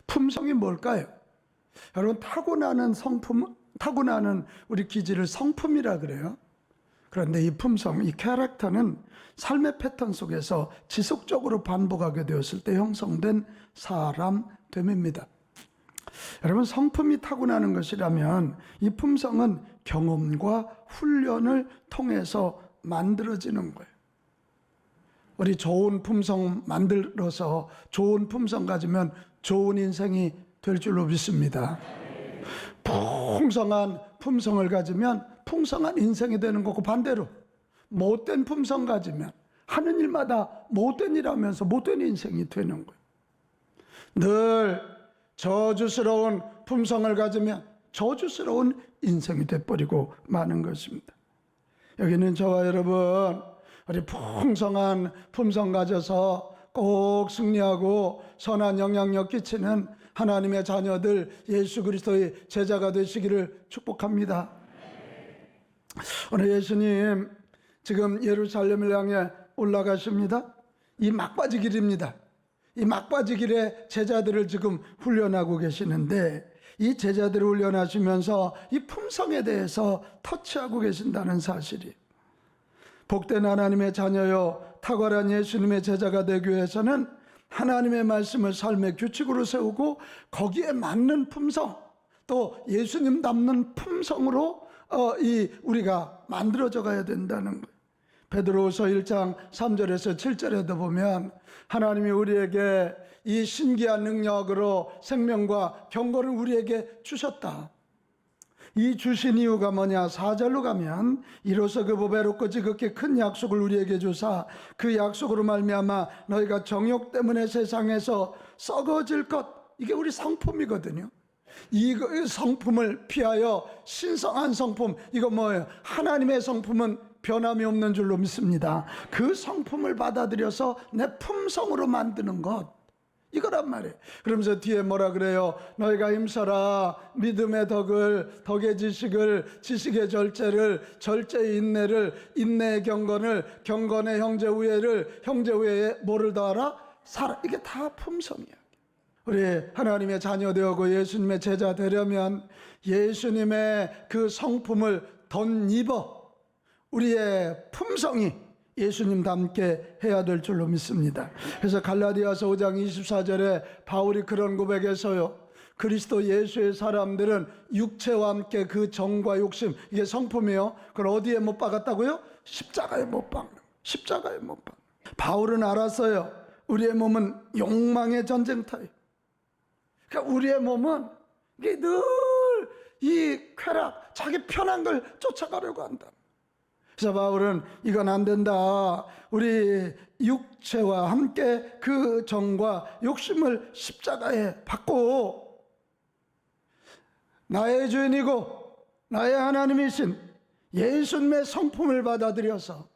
품성이 뭘까요? 여러분, 타고나는 우리 기질을 성품이라 그래요. 그런데 이 품성, 이 캐릭터는 삶의 패턴 속에서 지속적으로 반복하게 되었을 때 형성된 사람됨입니다. 여러분, 성품이 타고나는 것이라면 이 품성은 경험과 훈련을 통해서 만들어지는 거예요. 우리 좋은 품성 만들어서 좋은 품성 가지면 좋은 인생이 될 줄로 믿습니다. 풍성한 품성을 가지면 풍성한 인생이 되는 거고, 반대로 못된 품성 가지면 하는 일마다 못된 일 하면서 못된 인생이 되는 거예요. 늘 저주스러운 품성을 가지면 저주스러운 인생이 돼버리고 마는 것입니다. 여기는 저와 여러분, 우리 풍성한 품성 가져서 꼭 승리하고 선한 영향력 끼치는 하나님의 자녀들, 예수 그리스도의 제자가 되시기를 축복합니다. 오늘 예수님 지금 예루살렘을 향해 올라가십니다. 이 막바지 길입니다. 이 막바지 길에 제자들을 지금 훈련하고 계시는데, 이 제자들을 훈련하시면서 이 품성에 대해서 터치하고 계신다는 사실이, 복된 하나님의 자녀요 탁월한 예수님의 제자가 되기 위해서는 하나님의 말씀을 삶의 규칙으로 세우고 거기에 맞는 품성, 또 예수님 닮는 품성으로 우리가 만들어져 가야 된다는 거예요. 베드로후서 1장 3절에서 7절에도 보면 하나님이 우리에게 이 신기한 능력으로 생명과 경건을 우리에게 주셨다. 이 주신 이유가 뭐냐? 4절로 가면 이로써 그 보배롭고 지극히 큰 약속을 우리에게 주사 그 약속으로 말미암아 너희가 정욕 때문에 세상에서 썩어질 것, 이게 우리 성품이거든요. 이 성품을 피하여 신성한 성품, 이거 뭐예요? 하나님의 성품은 변함이 없는 줄로 믿습니다. 그 성품을 받아들여서 내 품성으로 만드는 것, 이거란 말이에요. 그러면서 뒤에 뭐라 그래요? 너희가 힘써라. 믿음의 덕을, 덕의 지식을, 지식의 절제를, 절제의 인내를, 인내의 경건을, 경건의 형제 우애를, 형제 우애에 뭐를 더하라? 사랑. 이게 다 품성이야. 우리 하나님의 자녀 되고 예수님의 제자 되려면 예수님의 그 성품을 덧입어 우리의 품성이 예수님 닮게 해야 될 줄로 믿습니다. 그래서 갈라디아서 5장 24절에 바울이 그런 고백에서요, 그리스도 예수의 사람들은 육체와 함께 그 정과 욕심, 이게 성품이에요. 그걸 어디에 못 박았다고요? 십자가에 못 박는, 십자가에 못 박는. 바울은 알았어요. 우리의 몸은 욕망의 전쟁터예요. 그러니까 우리의 몸은 이게 늘 이 쾌락, 자기 편한 걸 쫓아가려고 한다. 그래서 바울은 이건 안 된다. 우리 육체와 함께 그 정과 욕심을 십자가에 받고 나의 주인이고 나의 하나님이신 예수님의 성품을 받아들여서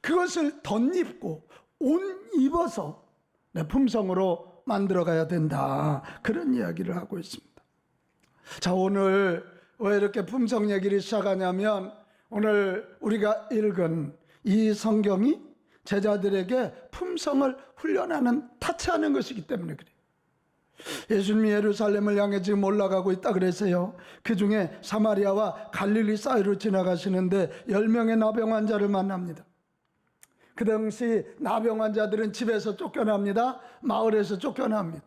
그것을 덧입고 옷 입어서 내 품성으로 만들어가야 된다. 그런 이야기를 하고 있습니다. 자, 오늘 왜 이렇게 품성 얘기를 시작하냐면, 오늘 우리가 읽은 이 성경이 제자들에게 품성을 훈련하는, 타치하는 것이기 때문에 그래요. 예수님이 예루살렘을 향해 지금 올라가고 있다 그랬어요. 그 중에 사마리아와 갈릴리 사이로 지나가시는데 10명의 나병 환자를 만납니다. 그 당시 나병 환자들은 집에서 쫓겨납니다. 마을에서 쫓겨납니다.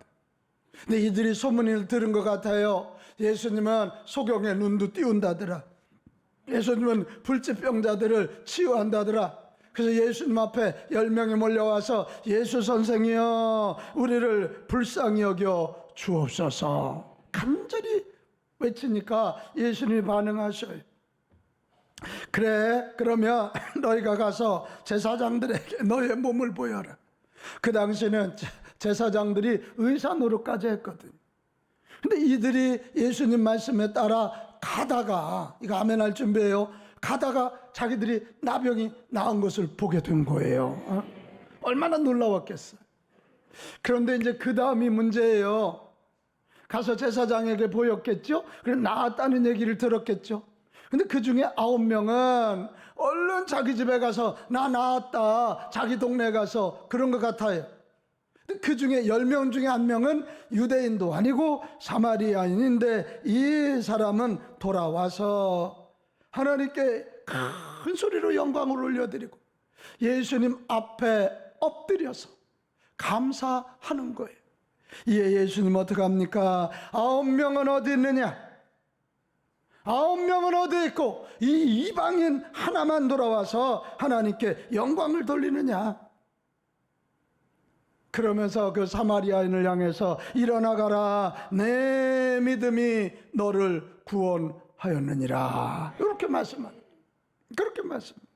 근데 이들이 소문을 들은 것 같아요. 예수님은 소경의 눈도 띄운다더라. 예수님은 불치병자들을 치유한다더라. 그래서 예수님 앞에 10명이 몰려와서 예수 선생이여 우리를 불쌍히 여겨 주옵소서 간절히 외치니까 예수님이 반응하셔요. 그래, 그러면 너희가 가서 제사장들에게 너의 몸을 보여라. 그 당시에는 제사장들이 의사 노릇까지 했거든. 근데 이들이 예수님 말씀에 따라 가다가, 이거 아멘 할 준비해요. 가다가 자기들이 나병이 나은 것을 보게 된 거예요. 얼마나 놀라웠겠어요. 그런데 이제 그 다음이 문제예요. 가서 제사장에게 보였겠죠. 그래서 나았다는 얘기를 들었겠죠. 근데 그 중에 9명은 얼른 자기 집에 가서 나 나았다, 자기 동네에 가서 그런 것 같아요. 그 중에 10명 중에 한 명은 유대인도 아니고 사마리아인인데 이 사람은 돌아와서 하나님께 큰 소리로 영광을 올려드리고 예수님 앞에 엎드려서 감사하는 거예요. 이에 예수님 어떻게 합니까? 9명은 어디 있느냐? 9명은 어디 있고 이 이방인 하나만 돌아와서 하나님께 영광을 돌리느냐? 그러면서 그 사마리아인을 향해서 일어나가라, 내 믿음이 너를 구원하였느니라, 이렇게 말씀합니다. 그렇게 말씀합니다.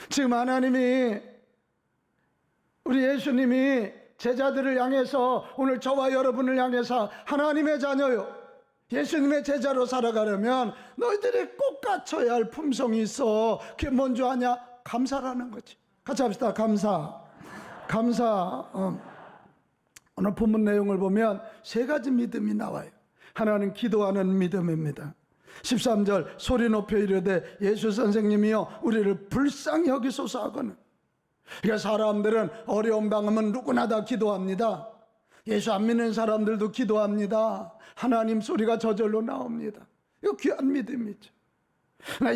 지금 하나님이, 우리 예수님이 제자들을 향해서, 오늘 저와 여러분을 향해서 하나님의 자녀요, 예수님의 제자로 살아가려면 너희들이 꼭 갖춰야 할 품성이 있어. 그게 뭔지 아냐? 감사라는 거지. 같이 합시다. 감사. 오늘 본문 내용을 보면 세 가지 믿음이 나와요. 하나는 기도하는 믿음입니다. 13절 소리 높여 이르되 예수 선생님이여 우리를 불쌍히 여기소서 하거늘. 그러니까 사람들은 어려움 당하면 누구나 다 기도합니다. 예수 안 믿는 사람들도 기도합니다. 하나님 소리가 저절로 나옵니다. 이거 귀한 믿음이죠.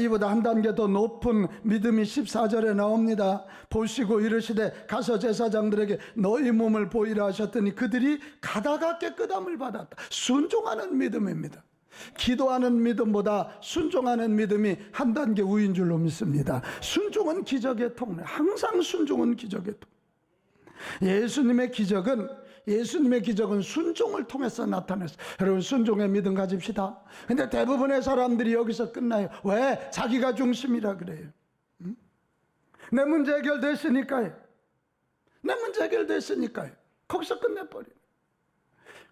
이보다 한 단계 더 높은 믿음이 14절에 나옵니다. 보시고 이르시되 가서 제사장들에게 너희 몸을 보이라 하셨더니 그들이 가다가 깨끗함을 받았다. 순종하는 믿음입니다. 기도하는 믿음보다 순종하는 믿음이 한 단계 우인 줄로 믿습니다. 순종은 기적의 통로. 항상 순종은 기적의 통로. 예수님의 기적은 순종을 통해서 나타났어요. 여러분, 순종의 믿음 가집시다. 근데 대부분의 사람들이 여기서 끝나요. 왜? 자기가 중심이라 그래요. 내 문제 해결됐으니까요. 거기서 끝내버려요.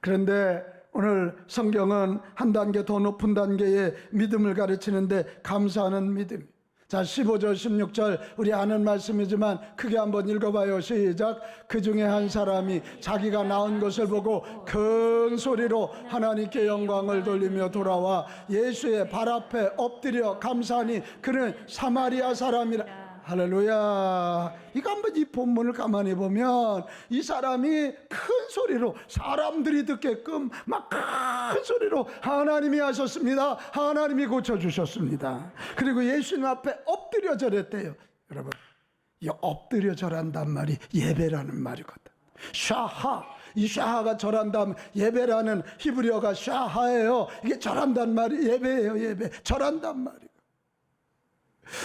그런데 오늘 성경은 한 단계 더 높은 단계의 믿음을 가르치는데 감사하는 믿음. 자, 15절 16절 우리 아는 말씀이지만 크게 한번 읽어봐요. 시작. 그 중에 한 사람이 자기가 낳은 것을 보고 큰 소리로 하나님께 영광을 돌리며 돌아와 예수의 발 앞에 엎드려 감사하니 그는 사마리아 사람이라. 할렐루야. 이거 한번 이 본문을 가만히 보면 이 사람이 큰 소리로, 사람들이 듣게끔 막 큰 소리로 하나님이 하셨습니다, 하나님이 고쳐주셨습니다, 그리고 예수님 앞에 엎드려 절했대요. 여러분, 이 엎드려 절한단 말이 예배라는 말이거든. 샤하, 이 샤하가 절한다면, 예배라는 히브리어가 샤하예요. 이게 절한단 말이 예배예요. 예배, 절한단 말이에요.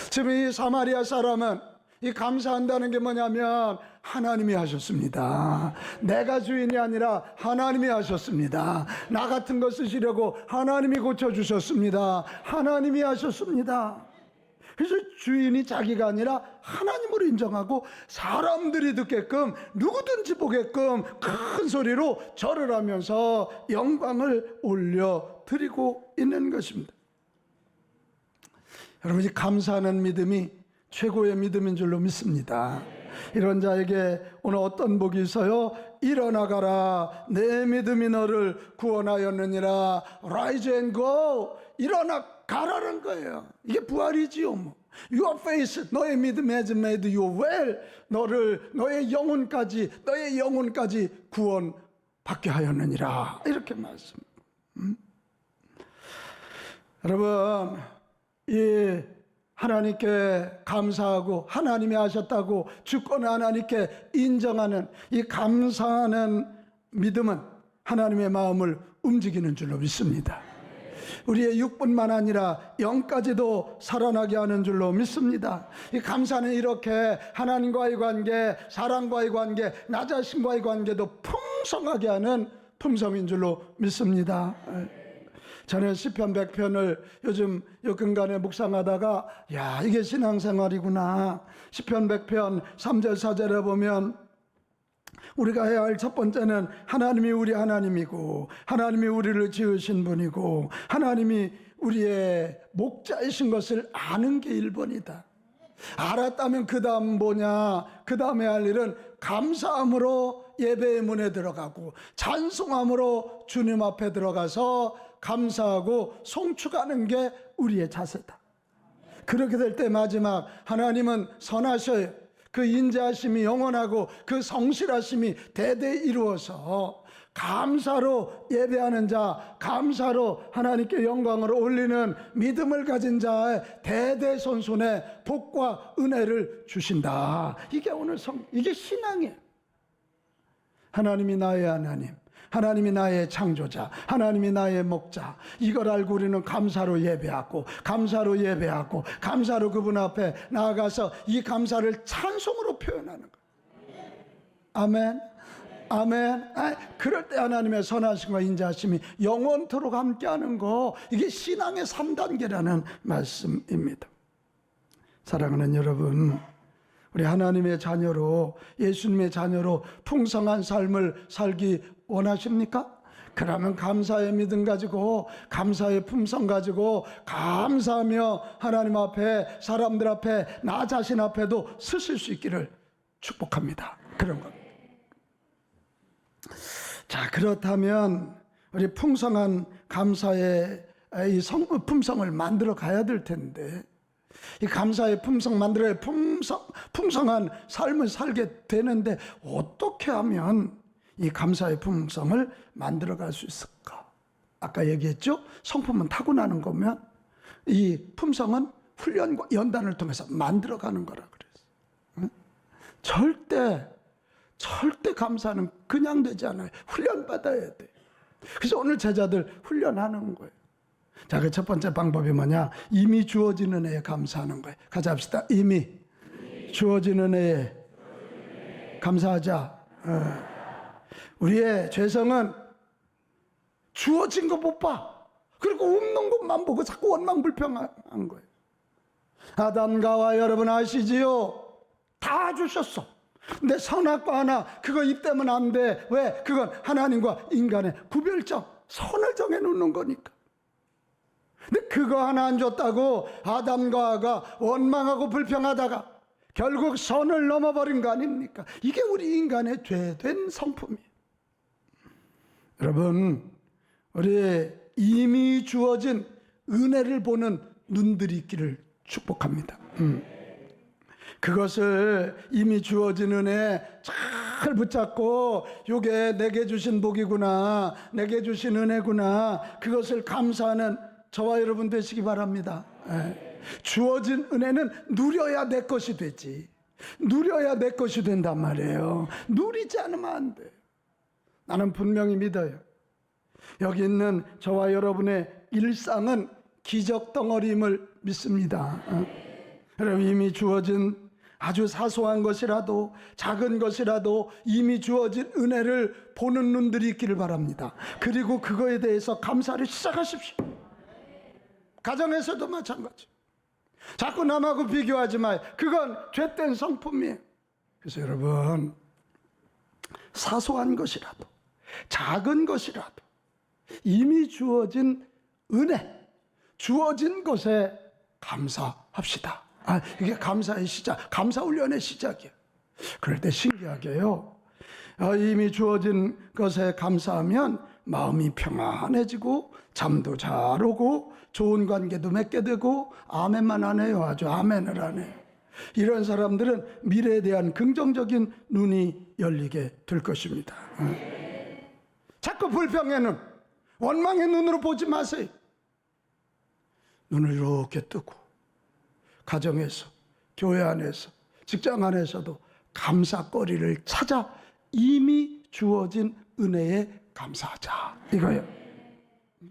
지금 이 사마리아 사람은 이 감사한다는 게 뭐냐면 하나님이 하셨습니다. 내가 주인이 아니라 하나님이 하셨습니다. 나 같은 거 쓰시려고 하나님이 고쳐주셨습니다. 하나님이 하셨습니다. 그래서 주인이 자기가 아니라 하나님으로 인정하고 사람들이 듣게끔, 누구든지 보게끔 큰 소리로 절을 하면서 영광을 올려드리고 있는 것입니다. 여러분, 이 감사하는 믿음이 최고의 믿음인 줄로 믿습니다. 이런 자에게 오늘 어떤 복이 있어요? 일어나가라, 내 믿음이 너를 구원하였느니라. Rise and go. 일어나 가라는 거예요. 이게 부활이지요. Your faith, 너의 믿음 has made you well. 너의 영혼까지 구원받게 하였느니라. 이렇게 말씀. 여러분, 이 하나님께 감사하고 하나님이 하셨다고 주권을 하나님께 인정하는 이 감사하는 믿음은 하나님의 마음을 움직이는 줄로 믿습니다. 우리의 육뿐만 아니라 영까지도 살아나게 하는 줄로 믿습니다. 이 감사는 이렇게 하나님과의 관계, 사람과의 관계, 나 자신과의 관계도 풍성하게 하는 품성인 줄로 믿습니다. 저는 시편 100편을 요즘 근간에 묵상하다가 이게 신앙생활이구나. 시편 100편 3절 4절에 보면 우리가 해야 할 첫 번째는 하나님이 우리 하나님이고 하나님이 우리를 지으신 분이고 하나님이 우리의 목자이신 것을 아는 게 1번이다. 알았다면 그 다음 뭐냐? 그 다음에 할 일은 감사함으로 예배의 문에 들어가고 찬송함으로 주님 앞에 들어가서 감사하고 송축하는 게 우리의 자세다. 그렇게 될 때 마지막, 하나님은 선하셔요. 그 인자하심이 영원하고 그 성실하심이 대대 이루어서 감사로 예배하는 자, 감사로 하나님께 영광을 올리는 믿음을 가진 자의 대대손손의 복과 은혜를 주신다. 이게 오늘 이게 신앙이에요. 하나님이 나의 하나님, 하나님이 나의 창조자, 하나님이 나의 목자. 이걸 알고 우리는 감사로 예배하고, 감사로 예배하고, 감사로 그분 앞에 나아가서 이 감사를 찬송으로 표현하는 거예요. 아멘. 아멘. 그럴 때 하나님의 선하심과 인자하심이 영원토록 함께하는 거, 이게 신앙의 3단계라는 말씀입니다. 사랑하는 여러분, 우리 하나님의 자녀로, 예수님의 자녀로 풍성한 삶을 살기 원하십니까? 그러면 감사의 믿음 가지고, 감사의 품성 가지고 감사하며 하나님 앞에, 사람들 앞에, 나 자신 앞에도 서실 수 있기를 축복합니다. 그런 겁니다. 자, 그렇다면 우리 풍성한 감사의 이 품성을 만들어 가야 될 텐데, 이 감사의 품성 만들어야 풍성한 삶을 살게 되는데, 어떻게 하면 이 감사의 품성을 만들어 갈 수 있을까? 아까 얘기했죠? 성품은 타고나는 거면 이 품성은 훈련과 연단을 통해서 만들어 가는 거라 그랬어요. 응? 절대 감사는 그냥 되지 않아요. 훈련받아야 돼. 그래서 오늘 제자들 훈련하는 거예요. 자, 그 첫 번째 방법이 뭐냐? 이미 주어진 은혜에 감사하는 거예요. 같이 합시다. 이미 주어진 은혜에 감사하자. 우리의 죄성은 주어진 거 못 봐. 그리고 없는 것만 보고 자꾸 원망불평한 거예요. 아담과 여러분 아시지요? 다 주셨어. 근데 선악과 하나, 그거 입대면 안 돼. 왜? 그건 하나님과 인간의 구별점, 선을 정해놓는 거니까. 근데 그거 하나 안 줬다고 아담과 하와가 원망하고 불평하다가 결국 선을 넘어버린 거 아닙니까? 이게 우리 인간의 죄된 성품이에요. 여러분, 우리 이미 주어진 은혜를 보는 눈들이 있기를 축복합니다. 그것을 이미 주어진 은혜 잘 붙잡고, 요게 내게 주신 복이구나, 내게 주신 은혜구나, 그것을 감사하는 저와 여러분 되시기 바랍니다. 주어진 은혜는 누려야 내 것이 되지. 누려야 내 것이 된단 말이에요. 누리지 않으면 안 돼요. 나는 분명히 믿어요. 여기 있는 저와 여러분의 일상은 기적 덩어리임을 믿습니다. 여러분, 이미 주어진 아주 사소한 것이라도, 작은 것이라도 이미 주어진 은혜를 보는 눈들이 있기를 바랍니다. 그리고 그거에 대해서 감사를 시작하십시오. 가정에서도 마찬가지. 자꾸 남하고 비교하지 마요. 그건 죄된 성품이에요. 그래서 여러분, 사소한 것이라도, 작은 것이라도 이미 주어진 은혜, 주어진 것에 감사합시다. 이게 감사의 시작, 감사훈련의 시작이에요. 그럴 때 신기하게요, 이미 주어진 것에 감사하면 마음이 평안해지고 잠도 잘 오고 좋은 관계도 맺게 되고, 아멘만 안 해요. 아주 아멘을 안 해요. 이런 사람들은 미래에 대한 긍정적인 눈이 열리게 될 것입니다. 자꾸 불평의 눈, 원망의 눈으로 보지 마세요. 눈을 이렇게 뜨고 가정에서, 교회 안에서, 직장 안에서도 감사거리를 찾아 이미 주어진 은혜에 감사하자, 이거예요.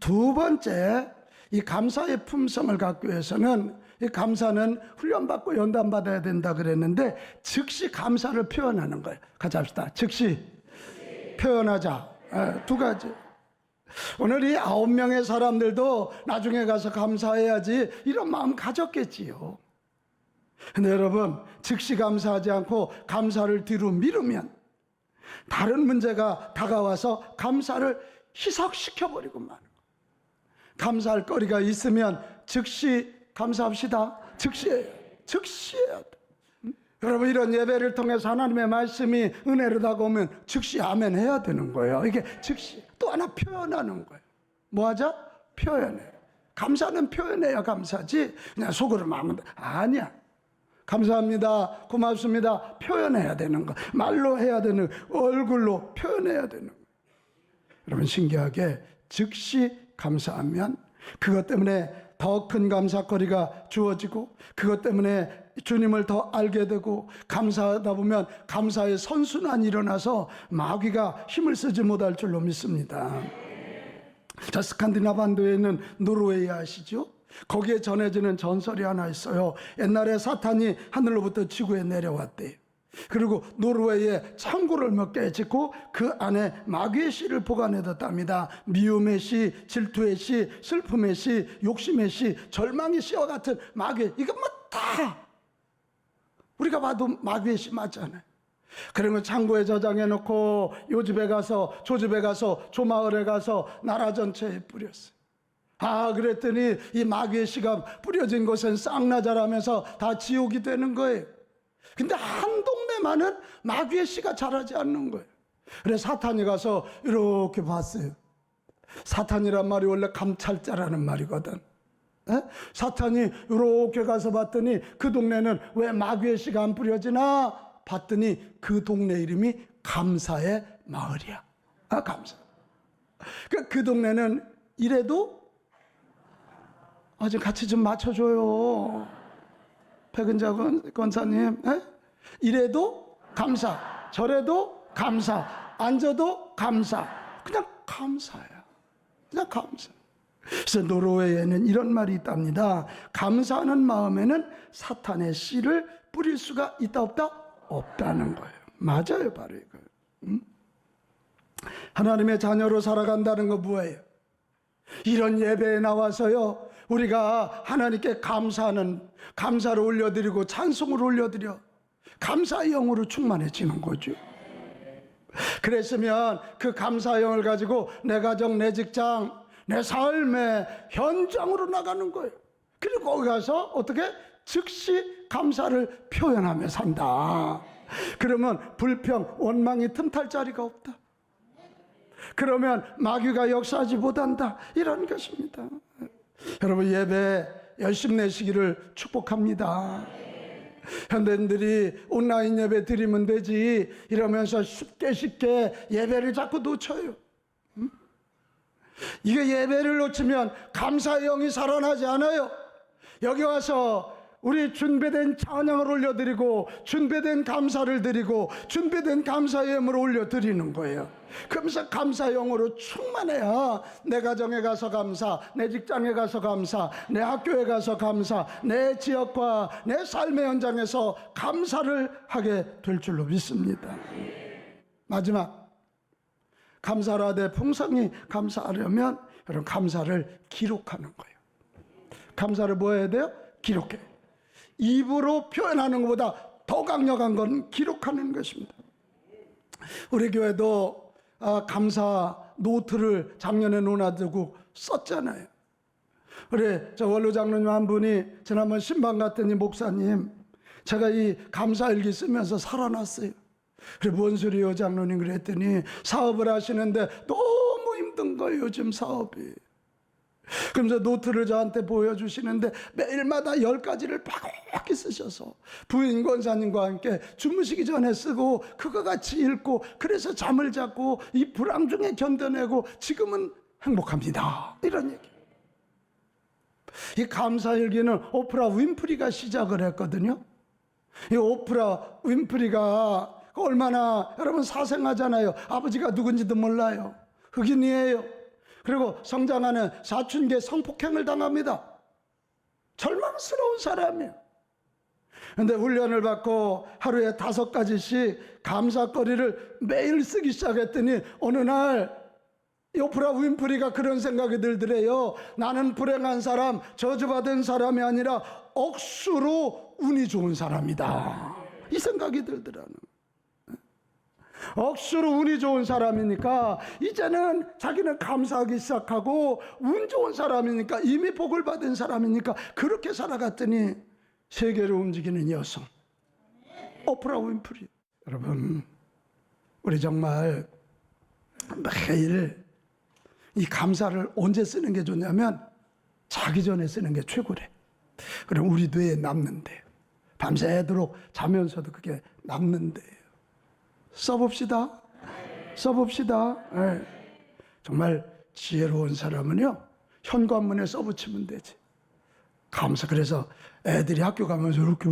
두 번째, 이 감사의 품성을 갖기 위해서는, 이 감사는 훈련받고 연단받아야 된다 그랬는데, 즉시 감사를 표현하는 거예요. 같이 합시다. 즉시 표현하자. 두 가지. 오늘 이 9명의 사람들도 나중에 가서 감사해야지 이런 마음 가졌겠지요. 근데 여러분, 즉시 감사하지 않고 감사를 뒤로 미루면 다른 문제가 다가와서 감사를 희석시켜버리고 마는 거예요. 감사할 거리가 있으면 즉시 감사합시다. 즉시해요. 즉시해야 돼. 여러분, 이런 예배를 통해서 하나님의 말씀이 은혜로 다가오면 즉시 아멘 해야 되는 거예요. 이게 즉시. 또 하나 표현하는 거예요. 뭐 하자? 표현해. 감사는 표현해야 감사지 그냥 속으로 마음은 아니야. 감사합니다, 고맙습니다 표현해야 되는 거, 말로 해야 되는, 얼굴로 표현해야 되는 거. 여러분, 신기하게 즉시 감사하면 그것 때문에 더 큰 감사거리가 주어지고, 그것 때문에 주님을 더 알게 되고, 감사하다 보면 감사의 선순환이 일어나서 마귀가 힘을 쓰지 못할 줄로 믿습니다. 자, 스칸디나반도에 있는 노르웨이 아시죠? 거기에 전해지는 전설이 하나 있어요. 옛날에 사탄이 하늘로부터 지구에 내려왔대요. 그리고 노르웨이에 창고를 몇 개 짓고 그 안에 마귀의 씨를 보관해뒀답니다. 미움의 씨, 질투의 씨, 슬픔의 씨, 욕심의 씨, 절망의 씨와 같은 마귀, 이거 뭐 다 우리가 봐도 마귀의 씨 맞잖아요. 그러면 창고에 저장해놓고 요 집에 가서 저 집에 가서 저 마을에 가서 나라 전체에 뿌렸어요. 그랬더니 이 마귀의 씨가 뿌려진 곳은 쌍나자라면서 다 지옥이 되는 거예요. 근데 한 동네만은 마귀의 씨가 자라지 않는 거예요. 그래서 사탄이 가서 이렇게 봤어요. 사탄이란 말이 원래 감찰자라는 말이거든. 사탄이 이렇게 가서 봤더니 그 동네는 왜 마귀의 씨가 안 뿌려지나 봤더니 그 동네 이름이 감사의 마을이야. 감사. 그 동네는 이래도 좀 같이 좀 맞춰줘요. 백은자 권사님, 이래도 감사, 저래도 감사, 앉아도 감사, 그냥 감사야. 그냥 감사. 그래서 노르웨이에는 이런 말이 있답니다. 감사하는 마음에는 사탄의 씨를 뿌릴 수가 있다 없다? 없다는 거예요. 맞아요, 바로 이거예요. 하나님의 자녀로 살아간다는 거 뭐예요? 이런 예배에 나와서요, 우리가 하나님께 감사를 올려드리고 찬송을 올려드려 감사의 영으로 충만해지는 거죠. 그랬으면 그 감사의 영을 가지고 내 가정, 내 직장, 내 삶의 현장으로 나가는 거예요. 그리고 거기 가서 어떻게? 즉시 감사를 표현하며 산다. 그러면 불평, 원망이 틈탈 자리가 없다. 그러면 마귀가 역사하지 못한다. 이런 것입니다. 여러분, 예배 열심 내시기를 축복합니다. 현대인들이 온라인 예배 드리면 되지 이러면서 쉽게 예배를 자꾸 놓쳐요. 이게 예배를 놓치면 감사의 영이 살아나지 않아요. 여기 와서 우리 준비된 찬양을 올려드리고 준비된 감사를 드리고 준비된 감사의 예물을 올려드리는 거예요. 그러면서 감사의 영으로 충만해야 내 가정에 가서 감사, 내 직장에 가서 감사, 내 학교에 가서 감사, 내 지역과 내 삶의 현장에서 감사를 하게 될 줄로 믿습니다. 마지막, 감사를 하되 풍성히 감사하려면 여러분, 감사를 기록하는 거예요. 감사를 뭐 해야 돼요? 기록해. 입으로 표현하는 것보다 더 강력한 건 기록하는 것입니다. 우리 교회도 감사 노트를 작년에 논하두고 썼잖아요. 그래, 저 원로 장로님 한 분이 지난번 신방 갔더니, 목사님, 제가 이 감사일기 쓰면서 살아났어요. 그래, 뭔 소리요 장로님? 그랬더니 사업을 하시는데 너무 힘든 거예요, 요즘 사업이. 그러면서 노트를 저한테 보여주시는데 매일마다 10가지를 빡빡히 쓰셔서 부인 권사님과 함께 주무시기 전에 쓰고 그거 같이 읽고, 그래서 잠을 자고 이 불황 중에 견뎌내고 지금은 행복합니다. 이런 얘기. 이 감사일기는 오프라 윈프리가 시작을 했거든요. 이 오프라 윈프리가 얼마나 여러분 사생하잖아요. 아버지가 누군지도 몰라요. 흑인이에요. 그리고 성장하는 사춘기에 성폭행을 당합니다. 절망스러운 사람이에요. 그런데 훈련을 받고 하루에 5가지씩 감사거리를 매일 쓰기 시작했더니 어느 날 오프라 윈프리가 그런 생각이 들더래요. 나는 불행한 사람, 저주받은 사람이 아니라 억수로 운이 좋은 사람이다. 이 생각이 들더라는 거예요. 억수로 운이 좋은 사람이니까 이제는 자기는 감사하기 시작하고, 운 좋은 사람이니까, 이미 복을 받은 사람이니까 그렇게 살아갔더니 세계를 움직이는 여성 오프라 윈프리. 여러분, 우리 정말 매일 이 감사를 언제 쓰는 게 좋냐면 자기 전에 쓰는 게 최고래. 그럼 우리 뇌에 남는데, 밤새도록 자면서도 그게 남는데요. 써봅시다. 써봅시다. 네. 정말 지혜로운 사람은요, 현관문에 써붙이면 되지. 감사. 그래서 애들이 학교 가면서 이렇게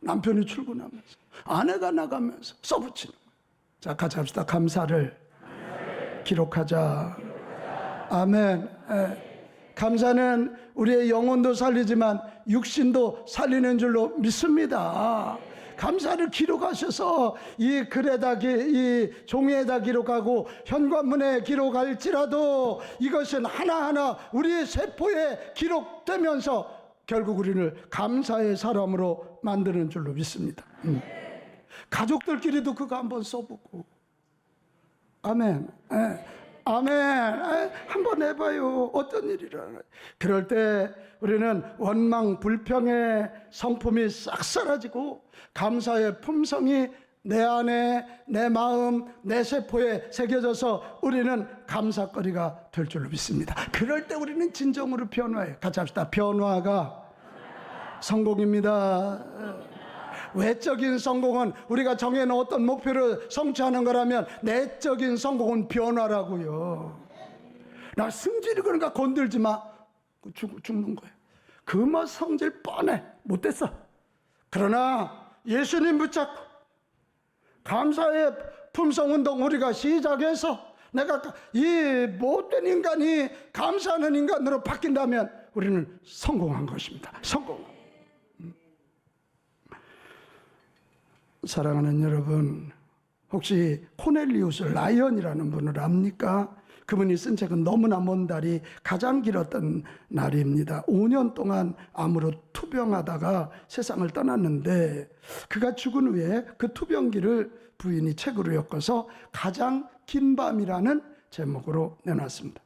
남편이 출근하면서 아내가 나가면서 써붙이는 거예요. 자, 같이 합시다. 감사를 기록하자. 아멘. 감사는 우리의 영혼도 살리지만 육신도 살리는 줄로 믿습니다. 감사를 기록하셔서 이 글에다 이 종이에다 기록하고 현관문에 기록할지라도 이것은 하나하나 우리의 세포에 기록되면서 결국 우리를 감사의 사람으로 만드는 줄로 믿습니다. 가족들끼리도 그거 한번 써보고. 아멘. 아멘. 한번 해봐요. 어떤 일이라나. 그럴 때 우리는 원망, 불평의 성품이 싹 사라지고 감사의 품성이 내 안에, 내 마음, 내 세포에 새겨져서 우리는 감사거리가 될 줄로 믿습니다. 그럴 때 우리는 진정으로 변화해요. 같이 합시다. 변화가 성공입니다. 외적인 성공은 우리가 정해놓은 어떤 목표를 성취하는 거라면 내적인 성공은 변화라고요. 나 승질이 그러니까 건들지 마. 죽는 거예요. 그 뭐 성질 뻔해. 못됐어. 그러나 예수님 붙잡고 감사의 품성운동 우리가 시작해서 내가 이 못된 인간이 감사하는 인간으로 바뀐다면 우리는 성공한 것입니다. 성공. 사랑하는 여러분, 혹시 코넬리우스 라이언이라는 분을 압니까? 그분이 쓴 책은 너무나 먼 달이 가장 길었던 날입니다. 5년 동안 암으로 투병하다가 세상을 떠났는데 그가 죽은 후에 그 투병기를 부인이 책으로 엮어서 가장 긴 밤이라는 제목으로 내놨습니다.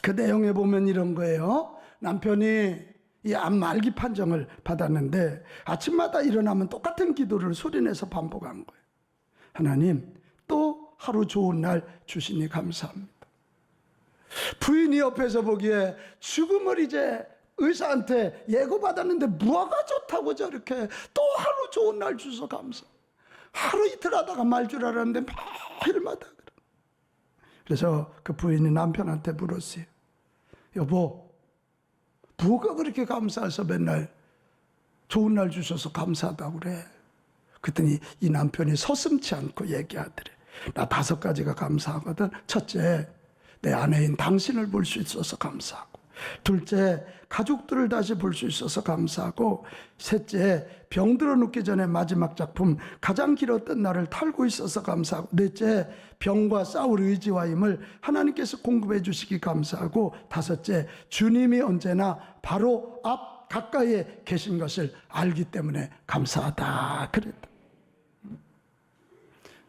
그 내용에 보면 이런 거예요. 남편이 이 암 말기 판정을 받았는데 아침마다 일어나면 똑같은 기도를 소리내서 반복한 거예요. 하나님, 또 하루 좋은 날 주시니 감사합니다. 부인이 옆에서 보기에 죽음을 이제 의사한테 예고받았는데 뭐가 좋다고 저렇게 또 하루 좋은 날 주셔서 감사. 하루 이틀 하다가 말 줄 알았는데 매일마다 그래. 그래서 그 부인이 남편한테 물었어요. 여보, 뭐가 그렇게 감사해서 맨날 좋은 날 주셔서 감사하다고 그래? 그랬더니 이 남편이 서슴지 않고 얘기하더래. 나 5가지가 감사하거든. 첫째, 내 아내인 당신을 볼 수 있어서 감사하고, 둘째, 가족들을 다시 볼 수 있어서 감사하고, 셋째, 병들어 눕기 전에 마지막 작품 가장 길었던 날을 탈고 있어서 감사하고, 넷째, 병과 싸울 의지와 힘을 하나님께서 공급해 주시기 감사하고, 다섯째, 주님이 언제나 바로 앞 가까이에 계신 것을 알기 때문에 감사하다 그랬다.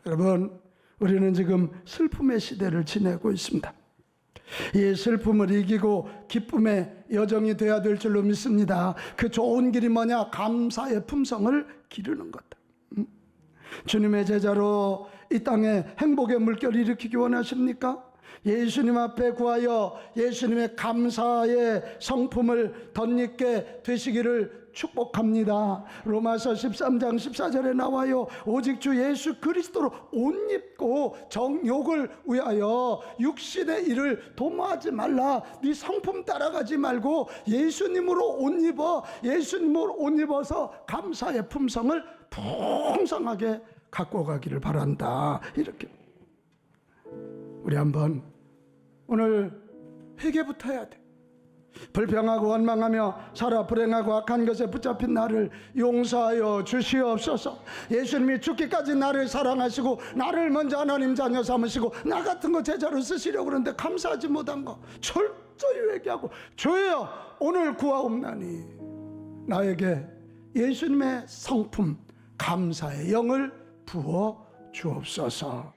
여러분, 우리는 지금 슬픔의 시대를 지내고 있습니다. 이 슬픔을 이기고 기쁨의 여정이 되어야 될 줄로 믿습니다. 그 좋은 길이 뭐냐? 감사의 품성을 기르는 것. 주님의 제자로 이 땅에 행복의 물결을 일으키기 원하십니까? 예수님 앞에 구하여 예수님의 감사의 성품을 덧입게 되시기를 축복합니다. 로마서 13장 14절에 나와요. 오직 주 예수 그리스도로 옷 입고 정욕을 위하여 육신의 일을 도모하지 말라. 네 성품 따라가지 말고 예수님으로 옷 입어. 예수님으로 옷 입어서 감사의 품성을 풍성하게 갖고 가기를 바란다. 이렇게 우리 한번 오늘 회개부터 해야 돼. 불평하고 원망하며 살아 불행하고 악한 것에 붙잡힌 나를 용서하여 주시옵소서. 예수님이 죽기까지 나를 사랑하시고 나를 먼저 하나님 자녀 삼으시고 나 같은 거 제자로 쓰시려고 그러는데 감사하지 못한 거 철저히 회개하고, 주여 오늘 구하옵나니 나에게 예수님의 성품 감사의 영을 부어 주옵소서.